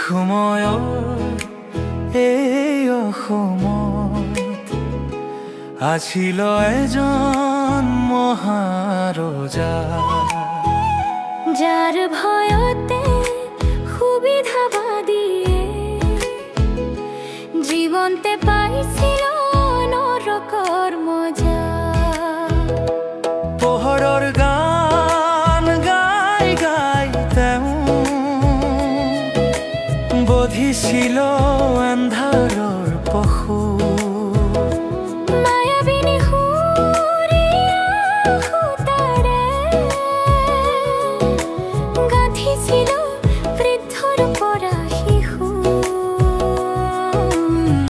সময়ৰ এই অসমত আছিল এজন মহাৰজা, যাৰ ভয়তে সুবিধাবাদীয়ে জীৱনতে পাইছিল নৰকৰ মজা। পোহৰৰ গান গাই গাই তেওঁ বধিছিল এন্ধাৰৰ পশু,